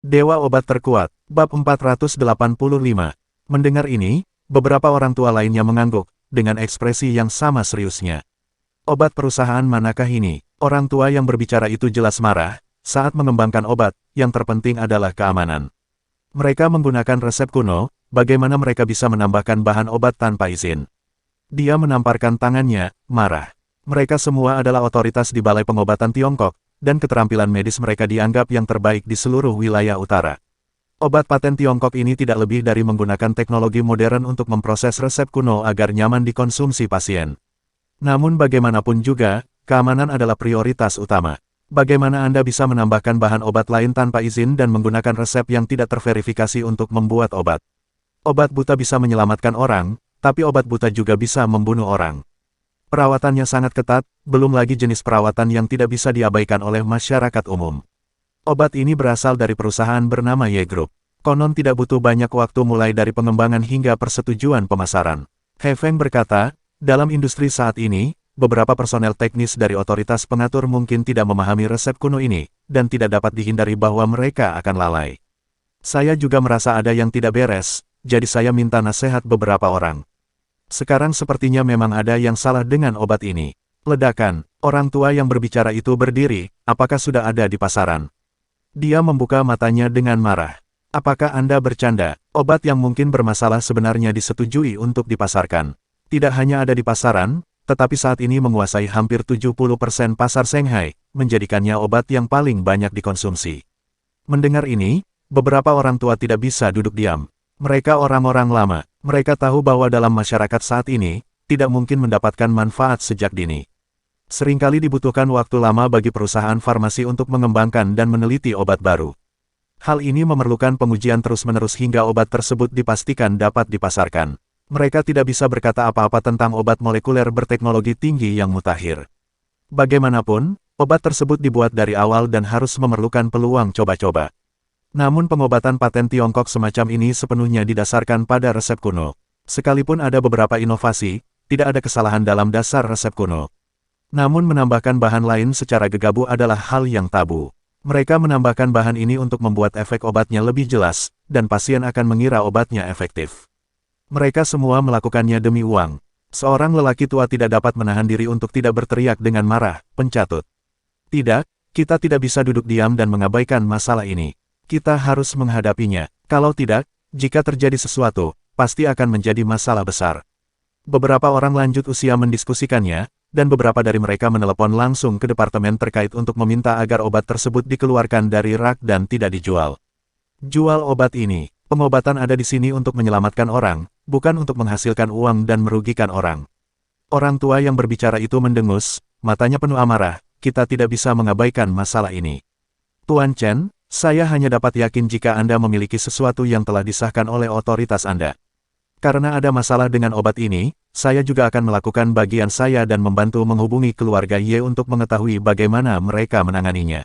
Dewa Obat Terkuat, Bab 485. Mendengar ini, beberapa orang tua lainnya mengangguk, dengan ekspresi yang sama seriusnya. Obat perusahaan manakah ini? Orang tua yang berbicara itu jelas marah, saat mengembangkan obat, yang terpenting adalah keamanan. Mereka menggunakan resep kuno, bagaimana mereka bisa menambahkan bahan obat tanpa izin? Dia menamparkan tangannya, marah. Mereka semua adalah otoritas di Balai Pengobatan Tiongkok, dan keterampilan medis mereka dianggap yang terbaik di seluruh wilayah utara. Obat paten Tiongkok ini tidak lebih dari menggunakan teknologi modern untuk memproses resep kuno agar nyaman dikonsumsi pasien. Namun bagaimanapun juga, keamanan adalah prioritas utama. Bagaimana Anda bisa menambahkan bahan obat lain tanpa izin dan menggunakan resep yang tidak terverifikasi untuk membuat obat? Obat buta bisa menyelamatkan orang, tapi obat buta juga bisa membunuh orang. Perawatannya sangat ketat, belum lagi jenis perawatan yang tidak bisa diabaikan oleh masyarakat umum. Obat ini berasal dari perusahaan bernama Ye Group. Konon tidak butuh banyak waktu mulai dari pengembangan hingga persetujuan pemasaran. He Feng berkata, dalam industri saat ini, beberapa personel teknis dari otoritas pengatur mungkin tidak memahami resep kuno ini, dan tidak dapat dihindari bahwa mereka akan lalai. Saya juga merasa ada yang tidak beres, jadi saya minta nasihat beberapa orang. Sekarang sepertinya memang ada yang salah dengan obat ini. Ledakan, orang tua yang berbicara itu berdiri, apakah sudah ada di pasaran? Dia membuka matanya dengan marah. Apakah Anda bercanda? Obat yang mungkin bermasalah sebenarnya disetujui untuk dipasarkan. Tidak hanya ada di pasaran, tetapi saat ini menguasai hampir 70% pasar Shanghai, menjadikannya obat yang paling banyak dikonsumsi. Mendengar ini, beberapa orang tua tidak bisa duduk diam. Mereka orang-orang lama, mereka tahu bahwa dalam masyarakat saat ini, tidak mungkin mendapatkan manfaat sejak dini. Seringkali dibutuhkan waktu lama bagi perusahaan farmasi untuk mengembangkan dan meneliti obat baru. Hal ini memerlukan pengujian terus-menerus hingga obat tersebut dipastikan dapat dipasarkan. Mereka tidak bisa berkata apa-apa tentang obat molekuler berteknologi tinggi yang mutakhir. Bagaimanapun, obat tersebut dibuat dari awal dan harus memerlukan peluang coba-coba. Namun pengobatan paten Tiongkok semacam ini sepenuhnya didasarkan pada resep kuno. Sekalipun ada beberapa inovasi, tidak ada kesalahan dalam dasar resep kuno. Namun menambahkan bahan lain secara gegabah adalah hal yang tabu. Mereka menambahkan bahan ini untuk membuat efek obatnya lebih jelas, dan pasien akan mengira obatnya efektif. Mereka semua melakukannya demi uang. Seorang lelaki tua tidak dapat menahan diri untuk tidak berteriak dengan marah, pencatut. Tidak, kita tidak bisa duduk diam dan mengabaikan masalah ini. Kita harus menghadapinya. Kalau tidak, jika terjadi sesuatu, pasti akan menjadi masalah besar. Beberapa orang lanjut usia mendiskusikannya, dan beberapa dari mereka menelepon langsung ke departemen terkait untuk meminta agar obat tersebut dikeluarkan dari rak dan tidak dijual. Jual obat ini. Pengobatan ada di sini untuk menyelamatkan orang, bukan untuk menghasilkan uang dan merugikan orang. Orang tua yang berbicara itu mendengus, matanya penuh amarah, kita tidak bisa mengabaikan masalah ini. Tuan Chen, saya hanya dapat yakin jika Anda memiliki sesuatu yang telah disahkan oleh otoritas Anda. Karena ada masalah dengan obat ini, saya juga akan melakukan bagian saya dan membantu menghubungi keluarga Ye untuk mengetahui bagaimana mereka menanganinya.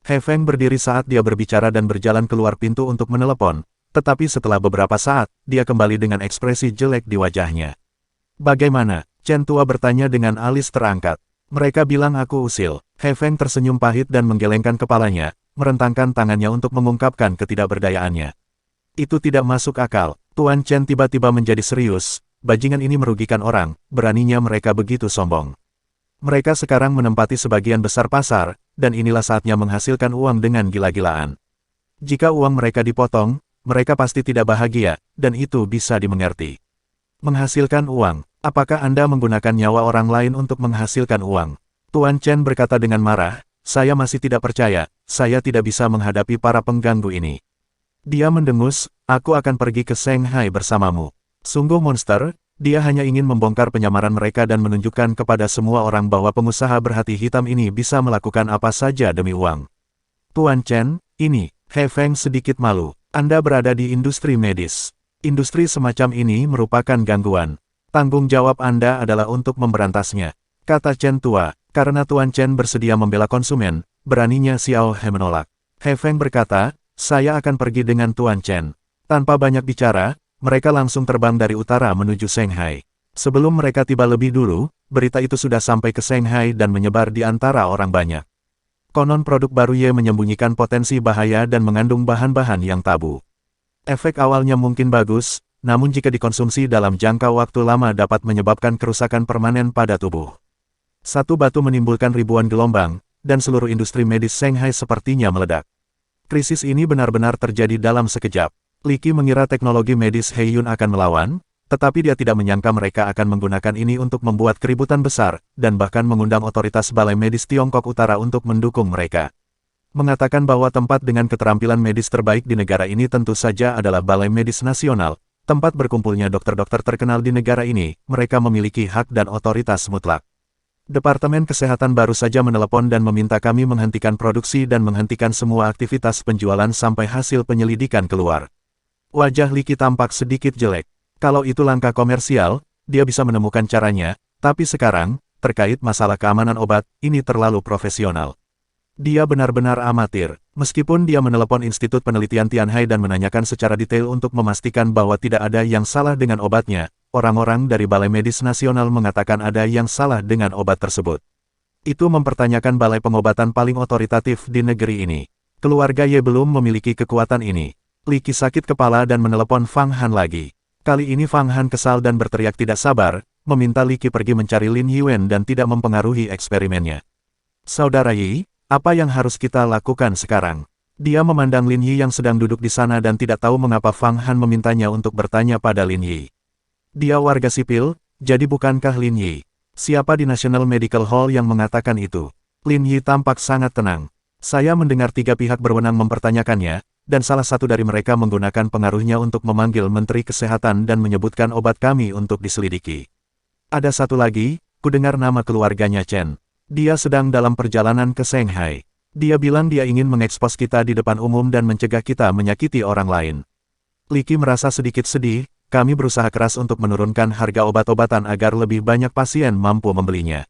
He Feng berdiri saat dia berbicara dan berjalan keluar pintu untuk menelepon, tetapi setelah beberapa saat, dia kembali dengan ekspresi jelek di wajahnya. Bagaimana? Chen tua bertanya dengan alis terangkat. Mereka bilang aku usil. He Feng tersenyum pahit dan menggelengkan kepalanya, merentangkan tangannya untuk mengungkapkan ketidakberdayaannya. Itu tidak masuk akal. Tuan Chen tiba-tiba menjadi serius, bajingan ini merugikan orang, beraninya mereka begitu sombong. Mereka sekarang menempati sebagian besar pasar, dan inilah saatnya menghasilkan uang dengan gila-gilaan. Jika uang mereka dipotong, mereka pasti tidak bahagia, dan itu bisa dimengerti. Menghasilkan uang, apakah Anda menggunakan nyawa orang lain untuk menghasilkan uang? Tuan Chen berkata dengan marah, saya masih tidak percaya, saya tidak bisa menghadapi para pengganggu ini. Dia mendengus, aku akan pergi ke Shanghai bersamamu. Sungguh monster, dia hanya ingin membongkar penyamaran mereka dan menunjukkan kepada semua orang bahwa pengusaha berhati hitam ini bisa melakukan apa saja demi uang. Tuan Chen, ini, He Feng sedikit malu, Anda berada di industri medis. Industri semacam ini merupakan gangguan. Tanggung jawab Anda adalah untuk memberantasnya, kata Chen tua. Karena Tuan Chen bersedia membela konsumen, beraninya Xiao He menolak. He Feng berkata, saya akan pergi dengan Tuan Chen. Tanpa banyak bicara, mereka langsung terbang dari utara menuju Shanghai. Sebelum mereka tiba lebih dulu, berita itu sudah sampai ke Shanghai dan menyebar di antara orang banyak. Konon produk baru Ye menyembunyikan potensi bahaya dan mengandung bahan-bahan yang tabu. Efek awalnya mungkin bagus, namun jika dikonsumsi dalam jangka waktu lama dapat menyebabkan kerusakan permanen pada tubuh. Satu batu menimbulkan ribuan gelombang, dan seluruh industri medis Shanghai sepertinya meledak. Krisis ini benar-benar terjadi dalam sekejap. Li Qi mengira teknologi medis Heiyun akan melawan, tetapi dia tidak menyangka mereka akan menggunakan ini untuk membuat keributan besar, dan bahkan mengundang otoritas Balai Medis Tiongkok Utara untuk mendukung mereka. Mengatakan bahwa tempat dengan keterampilan medis terbaik di negara ini tentu saja adalah Balai Medis Nasional, tempat berkumpulnya dokter-dokter terkenal di negara ini, mereka memiliki hak dan otoritas mutlak. Departemen Kesehatan baru saja menelepon dan meminta kami menghentikan produksi dan menghentikan semua aktivitas penjualan sampai hasil penyelidikan keluar. Wajah Li Qi tampak sedikit jelek. Kalau itu langkah komersial, dia bisa menemukan caranya, tapi sekarang, terkait masalah keamanan obat, ini terlalu profesional. Dia benar-benar amatir, meskipun dia menelepon Institut Penelitian Tianhai dan menanyakan secara detail untuk memastikan bahwa tidak ada yang salah dengan obatnya, orang-orang dari Balai Medis Nasional mengatakan ada yang salah dengan obat tersebut. Itu mempertanyakan balai pengobatan paling otoritatif di negeri ini. Keluarga Ye belum memiliki kekuatan ini. Li Qi sakit kepala dan menelepon Fang Han lagi. Kali ini Fang Han kesal dan berteriak tidak sabar, meminta Li Qi pergi mencari Lin Yuen dan tidak mempengaruhi eksperimennya. Saudara Yi, apa yang harus kita lakukan sekarang? Dia memandang Lin Yi yang sedang duduk di sana dan tidak tahu mengapa Fang Han memintanya untuk bertanya pada Lin Yi. Dia warga sipil, jadi bukankah Lin Yi? Siapa di National Medical Hall yang mengatakan itu? Lin Yi tampak sangat tenang. Saya mendengar tiga pihak berwenang mempertanyakannya, dan salah satu dari mereka menggunakan pengaruhnya untuk memanggil Menteri Kesehatan dan menyebutkan obat kami untuk diselidiki. Ada satu lagi, kudengar nama keluarganya Chen. Dia sedang dalam perjalanan ke Shanghai. Dia bilang dia ingin mengekspos kita di depan umum dan mencegah kita menyakiti orang lain. Li Qi merasa sedikit sedih, kami berusaha keras untuk menurunkan harga obat-obatan agar lebih banyak pasien mampu membelinya.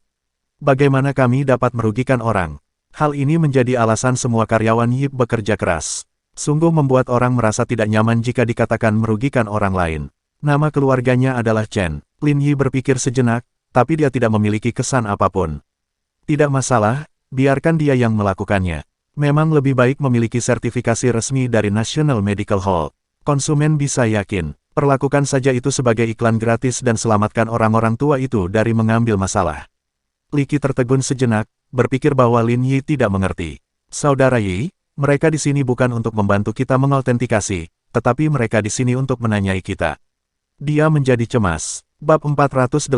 Bagaimana kami dapat merugikan orang? Hal ini menjadi alasan semua karyawan Yip bekerja keras. Sungguh membuat orang merasa tidak nyaman jika dikatakan merugikan orang lain. Nama keluarganya adalah Chen. Lin Yi berpikir sejenak, tapi dia tidak memiliki kesan apapun. Tidak masalah, biarkan dia yang melakukannya. Memang lebih baik memiliki sertifikasi resmi dari National Medical Hall. Konsumen bisa yakin, perlakukan saja itu sebagai iklan gratis dan selamatkan orang-orang tua itu dari mengambil masalah. Li Qi tertegun sejenak, berpikir bahwa Lin Yi tidak mengerti. Saudara Yi, mereka di sini bukan untuk membantu kita mengautentikasi, tetapi mereka di sini untuk menanyai kita. Dia menjadi cemas. Bab 486.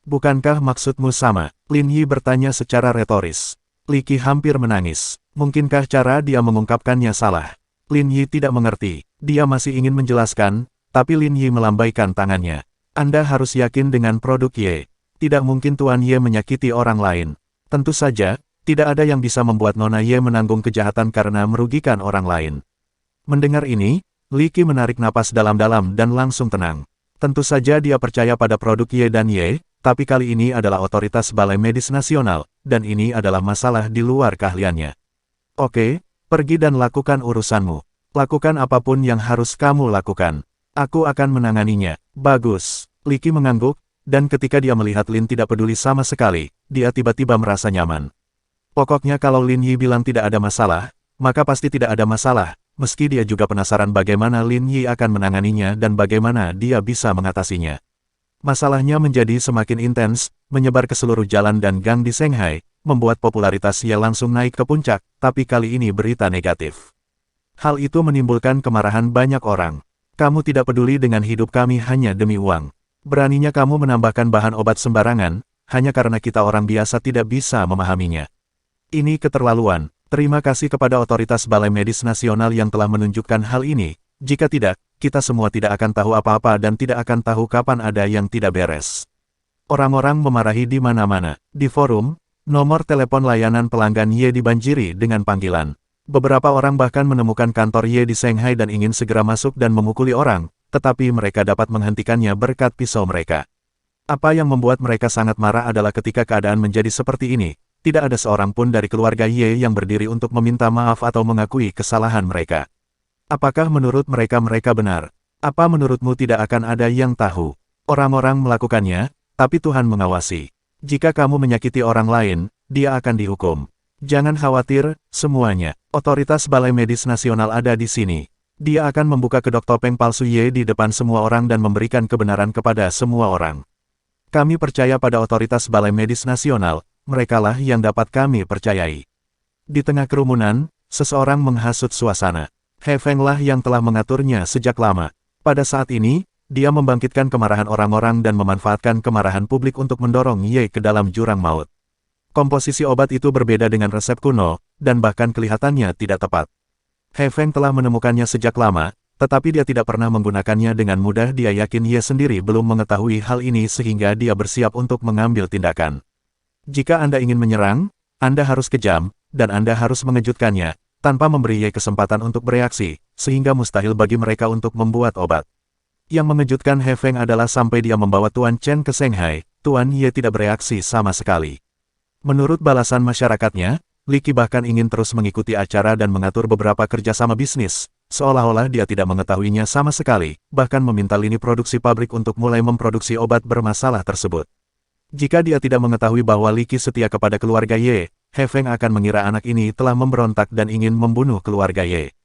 Bukankah maksudmu sama? Lin Yi bertanya secara retoris. Li Qi hampir menangis. Mungkinkah cara dia mengungkapkannya salah? Lin Yi tidak mengerti. Dia masih ingin menjelaskan, tapi Lin Yi melambaikan tangannya. Anda harus yakin dengan produk Ye. Tidak mungkin Tuan Ye menyakiti orang lain. Tentu saja, tidak ada yang bisa membuat Nona Ye menanggung kejahatan karena merugikan orang lain. Mendengar ini, Li Qi menarik napas dalam-dalam dan langsung tenang. Tentu saja dia percaya pada produk Ye dan Ye, tapi kali ini adalah otoritas Balai Medis Nasional, dan ini adalah masalah di luar keahliannya. Oke, pergi dan lakukan urusanmu. Lakukan apapun yang harus kamu lakukan. Aku akan menanganinya. Bagus. Li Qi mengangguk, dan ketika dia melihat Lin tidak peduli sama sekali, dia tiba-tiba merasa nyaman. Pokoknya kalau Lin Yi bilang tidak ada masalah, maka pasti tidak ada masalah, meski dia juga penasaran bagaimana Lin Yi akan menanganinya dan bagaimana dia bisa mengatasinya. Masalahnya menjadi semakin intens, menyebar ke seluruh jalan dan gang di Shanghai, membuat popularitas Ye langsung naik ke puncak, tapi kali ini berita negatif. Hal itu menimbulkan kemarahan banyak orang. Kamu tidak peduli dengan hidup kami hanya demi uang. Beraninya kamu menambahkan bahan obat sembarangan, hanya karena kita orang biasa tidak bisa memahaminya. Ini keterlaluan. Terima kasih kepada otoritas Balai Medis Nasional yang telah menunjukkan hal ini. Jika tidak, kita semua tidak akan tahu apa-apa dan tidak akan tahu kapan ada yang tidak beres. Orang-orang memarahi di mana-mana. Di forum, nomor telepon layanan pelanggan Ye dibanjiri dengan panggilan. Beberapa orang bahkan menemukan kantor Ye di Shanghai dan ingin segera masuk dan memukuli orang, tetapi mereka dapat menghentikannya berkat pisau mereka. Apa yang membuat mereka sangat marah adalah ketika keadaan menjadi seperti ini, tidak ada seorang pun dari keluarga Ye yang berdiri untuk meminta maaf atau mengakui kesalahan mereka. Apakah menurut mereka benar? Apa menurutmu tidak akan ada yang tahu? Orang-orang melakukannya, tapi Tuhan mengawasi. Jika kamu menyakiti orang lain, dia akan dihukum. Jangan khawatir, semuanya. Otoritas Balai Medis Nasional ada di sini. Dia akan membuka kedok topeng palsu Ye di depan semua orang dan memberikan kebenaran kepada semua orang. Kami percaya pada otoritas Balai Medis Nasional, merekalah yang dapat kami percayai. Di tengah kerumunan, seseorang menghasut suasana. He Feng lah yang telah mengaturnya sejak lama. Pada saat ini, dia membangkitkan kemarahan orang-orang dan memanfaatkan kemarahan publik untuk mendorong Ye ke dalam jurang maut. Komposisi obat itu berbeda dengan resep kuno, dan bahkan kelihatannya tidak tepat. He Feng telah menemukannya sejak lama, tetapi dia tidak pernah menggunakannya dengan mudah. Dia yakin Ye sendiri belum mengetahui hal ini sehingga dia bersiap untuk mengambil tindakan. Jika Anda ingin menyerang, Anda harus kejam, dan Anda harus mengejutkannya, tanpa memberi Ye kesempatan untuk bereaksi, sehingga mustahil bagi mereka untuk membuat obat. Yang mengejutkan He Feng adalah sampai dia membawa Tuan Chen ke Shanghai, Tuan Ye tidak bereaksi sama sekali. Menurut balasan masyarakatnya, Li Qi bahkan ingin terus mengikuti acara dan mengatur beberapa kerjasama bisnis, seolah-olah dia tidak mengetahuinya sama sekali, bahkan meminta lini produksi pabrik untuk mulai memproduksi obat bermasalah tersebut. Jika dia tidak mengetahui bahwa Li Qi setia kepada keluarga Ye, He Feng akan mengira anak ini telah memberontak dan ingin membunuh keluarga Ye.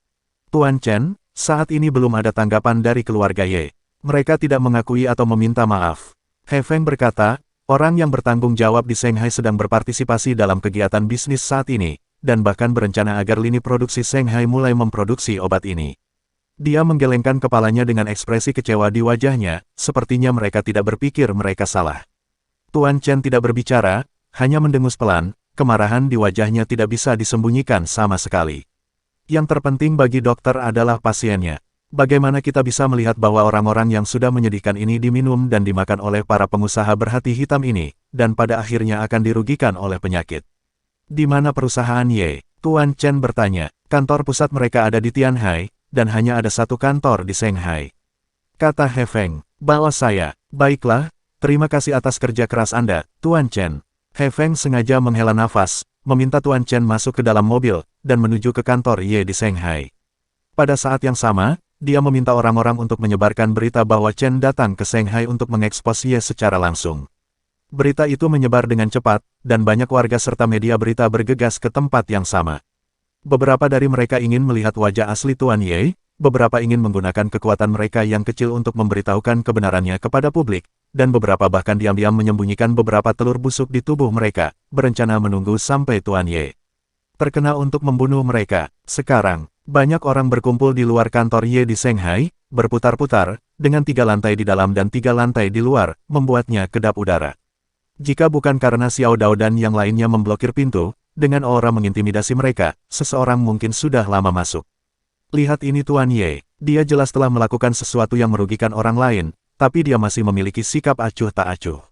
Tuan Chen, saat ini belum ada tanggapan dari keluarga Ye. Mereka tidak mengakui atau meminta maaf. He Feng berkata, orang yang bertanggung jawab di Shanghai sedang berpartisipasi dalam kegiatan bisnis saat ini, dan bahkan berencana agar lini produksi Shanghai mulai memproduksi obat ini. Dia menggelengkan kepalanya dengan ekspresi kecewa di wajahnya, sepertinya mereka tidak berpikir mereka salah. Tuan Chen tidak berbicara, hanya mendengus pelan, kemarahan di wajahnya tidak bisa disembunyikan sama sekali. Yang terpenting bagi dokter adalah pasiennya. Bagaimana kita bisa melihat bahwa orang-orang yang sudah menyedihkan ini diminum dan dimakan oleh para pengusaha berhati hitam ini, dan pada akhirnya akan dirugikan oleh penyakit? Di mana perusahaan Ye? Tuan Chen bertanya. Kantor pusat mereka ada di Tianhai, dan hanya ada satu kantor di Shanghai. Kata He Feng. Bawa saya. Baiklah, terima kasih atas kerja keras Anda, Tuan Chen. He Feng sengaja menghela nafas, meminta Tuan Chen masuk ke dalam mobil, dan menuju ke kantor Ye di Shanghai. Pada saat yang sama, dia meminta orang-orang untuk menyebarkan berita bahwa Chen datang ke Shanghai untuk mengekspos Ye secara langsung. Berita itu menyebar dengan cepat, dan banyak warga serta media berita bergegas ke tempat yang sama. Beberapa dari mereka ingin melihat wajah asli Tuan Ye, beberapa ingin menggunakan kekuatan mereka yang kecil untuk memberitahukan kebenarannya kepada publik, dan beberapa bahkan diam-diam menyembunyikan beberapa telur busuk di tubuh mereka, berencana menunggu sampai Tuan Ye terkena untuk membunuh mereka. Sekarang, banyak orang berkumpul di luar kantor Ye di Shanghai, berputar-putar, dengan 3 lantai di dalam dan 3 lantai di luar, membuatnya kedap udara. Jika bukan karena Xiao Dao dan yang lainnya memblokir pintu, dengan aura mengintimidasi mereka, seseorang mungkin sudah lama masuk. Lihat ini Tuan Ye, dia jelas telah melakukan sesuatu yang merugikan orang lain, tapi dia masih memiliki sikap acuh tak acuh.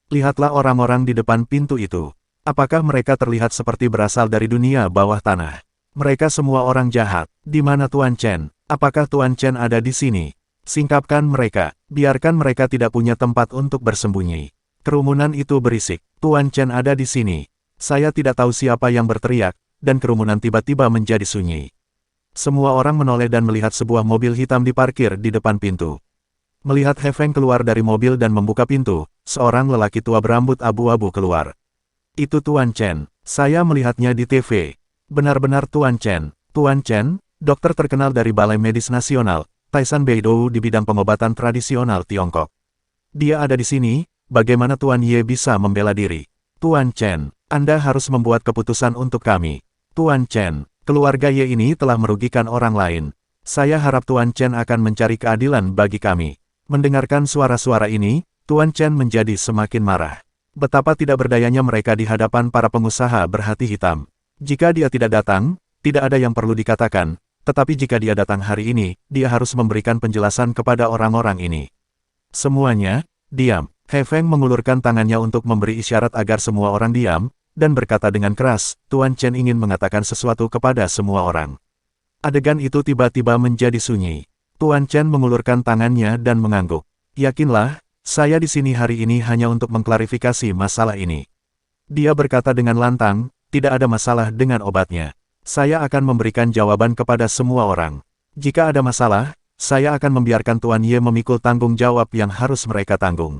Lihatlah orang-orang di depan pintu itu. Apakah mereka terlihat seperti berasal dari dunia bawah tanah? Mereka semua orang jahat. Di mana Tuan Chen? Apakah Tuan Chen ada di sini? Singkapkan mereka. Biarkan mereka tidak punya tempat untuk bersembunyi. Kerumunan itu berisik. Tuan Chen ada di sini. Saya tidak tahu siapa yang berteriak, dan kerumunan tiba-tiba menjadi sunyi. Semua orang menoleh dan melihat sebuah mobil hitam diparkir di depan pintu. Melihat He Feng keluar dari mobil dan membuka pintu, seorang lelaki tua berambut abu-abu keluar. Itu Tuan Chen. Saya melihatnya di TV. Benar-benar Tuan Chen. Tuan Chen, dokter terkenal dari Balai Medis Nasional, Taisan Beidou di bidang pengobatan tradisional Tiongkok. Dia ada di sini, bagaimana Tuan Ye bisa membela diri? Tuan Chen, Anda harus membuat keputusan untuk kami. Tuan Chen, keluarga Ye ini telah merugikan orang lain. Saya harap Tuan Chen akan mencari keadilan bagi kami. Mendengarkan suara-suara ini, Tuan Chen menjadi semakin marah. Betapa tidak berdayanya mereka di hadapan para pengusaha berhati hitam. Jika dia tidak datang, tidak ada yang perlu dikatakan, tetapi jika dia datang hari ini, dia harus memberikan penjelasan kepada orang-orang ini. Semuanya, diam. He Feng mengulurkan tangannya untuk memberi isyarat agar semua orang diam, dan berkata dengan keras, Tuan Chen ingin mengatakan sesuatu kepada semua orang. Adegan itu tiba-tiba menjadi sunyi. Tuan Chen mengulurkan tangannya dan mengangguk. Yakinlah, saya di sini hari ini hanya untuk mengklarifikasi masalah ini. Dia berkata dengan lantang, tidak ada masalah dengan obatnya. Saya akan memberikan jawaban kepada semua orang. Jika ada masalah, saya akan membiarkan Tuan Ye memikul tanggung jawab yang harus mereka tanggung.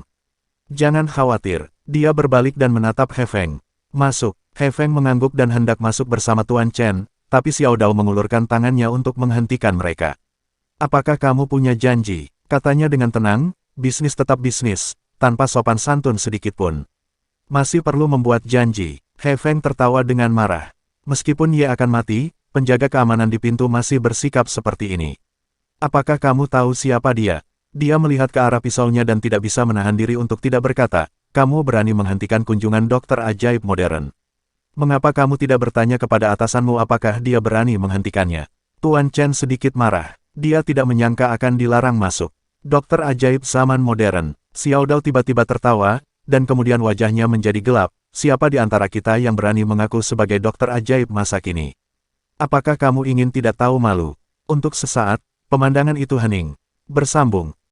Jangan khawatir. Dia berbalik dan menatap He Feng. Masuk. He Feng mengangguk dan hendak masuk bersama Tuan Chen, tapi Xiao Dao mengulurkan tangannya untuk menghentikan mereka. Apakah kamu punya janji? Katanya dengan tenang, bisnis tetap bisnis, tanpa sopan santun sedikitpun. Masih perlu membuat janji. He Feng tertawa dengan marah. Meskipun ia akan mati, penjaga keamanan di pintu masih bersikap seperti ini. Apakah kamu tahu siapa dia? Dia melihat ke arah pisaunya dan tidak bisa menahan diri untuk tidak berkata, kamu berani menghentikan kunjungan dokter ajaib modern. Mengapa kamu tidak bertanya kepada atasanmu apakah dia berani menghentikannya? Tuan Chen sedikit marah. Dia tidak menyangka akan dilarang masuk. Dokter ajaib zaman modern. Xiao Dao tiba-tiba tertawa, dan kemudian wajahnya menjadi gelap. Siapa di antara kita yang berani mengaku sebagai dokter ajaib masa kini? Apakah kamu ingin tidak tahu malu? Untuk sesaat, pemandangan itu hening. Bersambung.